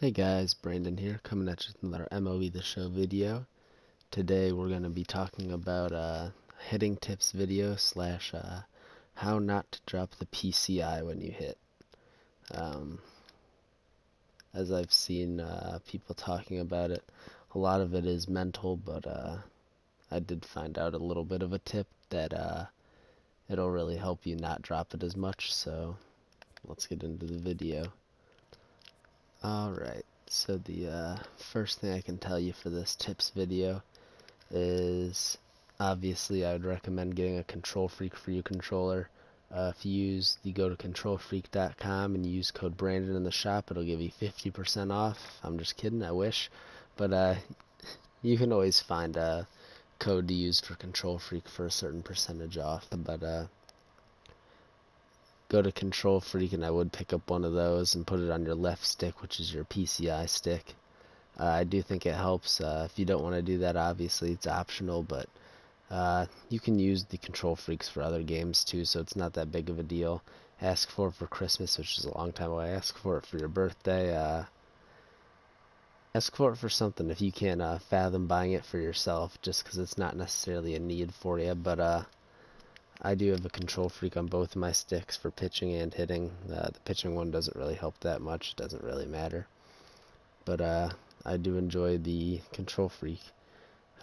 Hey guys, Brandon here, coming at you with another Mlb the Show video. Today we're going to be talking about hitting tips video slash how not to drop the PCI when you hit. Um, as I've seen people talking about it, a lot of it is mental, but I did find out a little bit of a tip that it'll really help you not drop it as much, so let's get into the video. Alright, so the first thing I can tell you for this tips video is obviously I would recommend getting a Control Freak for you controller. If you go to controlfreak.com and you use code Brandon in the shop, it'll give you 50% off. I'm just kidding, I wish. But you can always find a code to use for Control Freak for a certain percentage off. But go to Control Freak, and I would pick up one of those and put it on your left stick, which is your PCI stick. I do think it helps. If you don't want to do that, obviously it's optional, but you can use the Control Freaks for other games too, so it's not that big of a deal. Ask for it for Christmas, which is a long time away. Ask for it for your birthday. Ask for it for something if you can't fathom buying it for yourself, just because it's not necessarily a need for you. But I do have a Control Freak on both of my sticks for pitching and hitting. The pitching one doesn't really help that much. It doesn't really matter. But I do enjoy the Control Freak.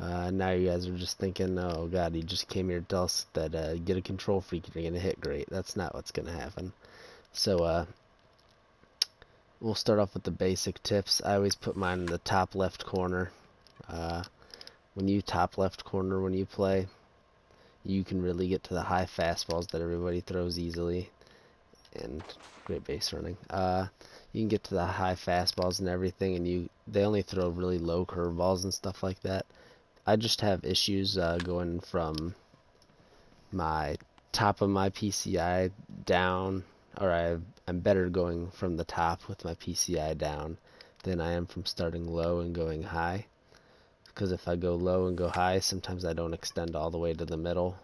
Now you guys are just thinking, oh god, you just came here to tell us that get a Control Freak and you're going to hit great. That's not what's going to happen. So we'll start off with the basic tips. I always put mine in the top left corner. When you top left corner when you play, you can really get to the high fastballs that everybody throws easily, and great base running. You can get to the high fastballs and everything, and they only throw really low curveballs and stuff like that. I just have issues going from my top of my PCI down, or I'm better going from the top with my PCI down than I am from starting low and going high. Because if I go low and go high, sometimes I don't extend all the way to the middle,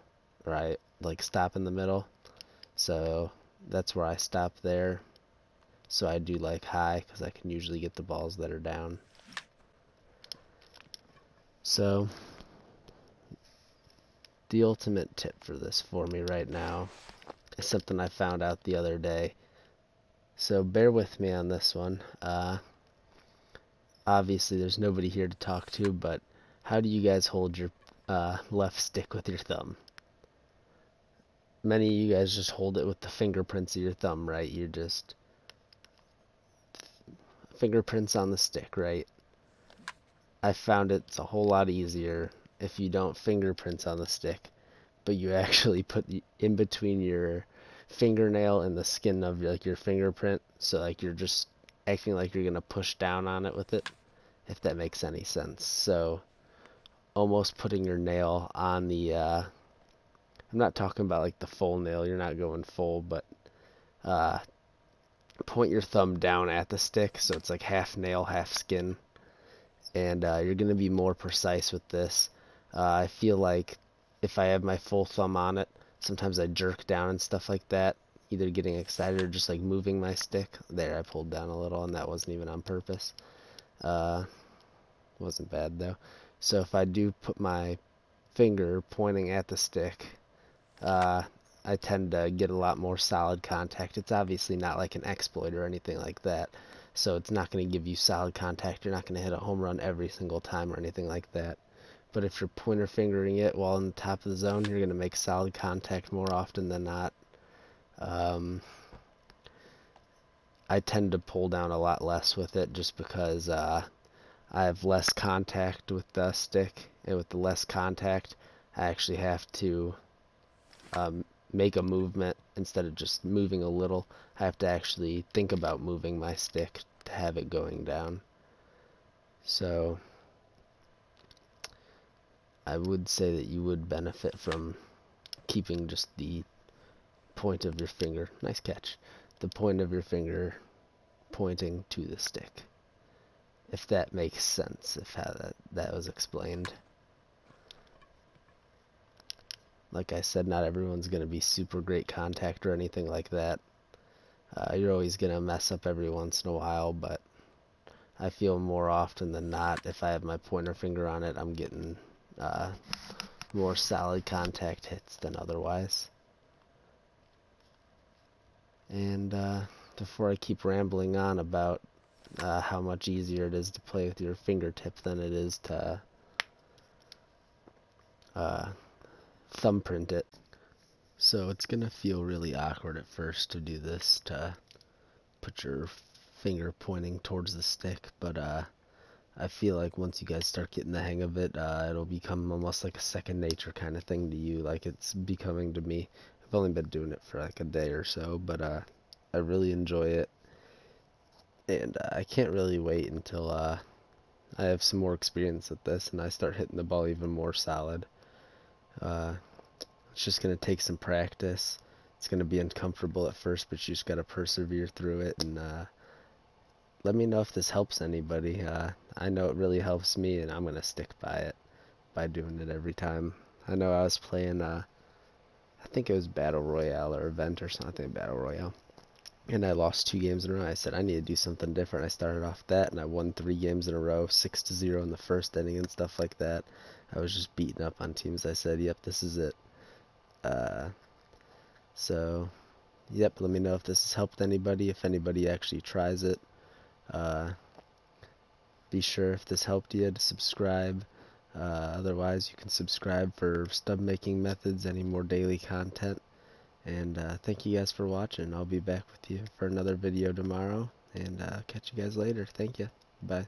or I like stop in the middle. So that's where I stop there. So I do like high because I can usually get the balls that are down. So the ultimate tip for this for me right now is something I found out the other day. So bear with me on this one. Obviously there's nobody here to talk to, but how do you guys hold your left stick with your thumb? Many of you guys just hold it with the fingerprints of your thumb, right? You're just fingerprints on the stick, right? I found it's a whole lot easier if you don't fingerprints on the stick, but you actually put in between your fingernail and the skin of your fingerprint, so like you're just acting like you're gonna push down on it with it, if that makes any sense. So almost putting your nail on the I'm not talking about like the full nail, you're not going full, but point your thumb down at the stick so it's like half nail, half skin, and you're going to be more precise with this. I feel like if I have my full thumb on it, sometimes I jerk down and stuff like that, either getting excited or just like moving my stick. There, I pulled down a little, and that wasn't even on purpose. Wasn't bad though. So if I do put my finger pointing at the stick, I tend to get a lot more solid contact. It's obviously not like an exploit or anything like that, so it's not going to give you solid contact. You're not going to hit a home run every single time or anything like that. But if you're pointer fingering it while in the top of the zone, you're going to make solid contact more often than not. I tend to pull down a lot less with it just because I have less contact with the stick, and with the less contact, I actually have to make a movement instead of just moving a little. I have to actually think about moving my stick to have it going down. So I would say that you would benefit from keeping just the point of your finger, nice catch, the point of your finger pointing to the stick, if that makes sense, if how that was explained. Like I said, not everyone's going to be super great contact or anything like that. You're always going to mess up every once in a while, but I feel more often than not, if I have my pointer finger on it, I'm getting more solid contact hits than otherwise. And before I keep rambling on about how much easier it is to play with your fingertip than it is to thumbprint it. So it's gonna feel really awkward at first to do this, to put your finger pointing towards the stick, but I feel like once you guys start getting the hang of it, it'll become almost like a second nature kind of thing to you, like it's becoming to me. I've only been doing it for like a day or so, but I really enjoy it, and I can't really wait until I have some more experience with this and I start hitting the ball even more solid. It's just going to take some practice. It's going to be uncomfortable at first, but you just got to persevere through it. And let me know if this helps anybody. I know it really helps me, and I'm going to stick by it, by doing it every time. I know I was playing, I think it was Battle Royale or Event or something, Battle Royale. And I lost 2 games in a row. I said, I need to do something different. I started off that, and I won 3 games in a row, 6-0 in the first inning and stuff like that. I was just beating up on teams. I said, yep, this is it. So, yep, let me know if this has helped anybody, if anybody actually tries it. Be sure, if this helped you, to subscribe. Otherwise, you can subscribe for stub making methods, any more daily content. And thank you guys for watching. I'll be back with you for another video tomorrow, and catch you guys later. Thank you. Bye.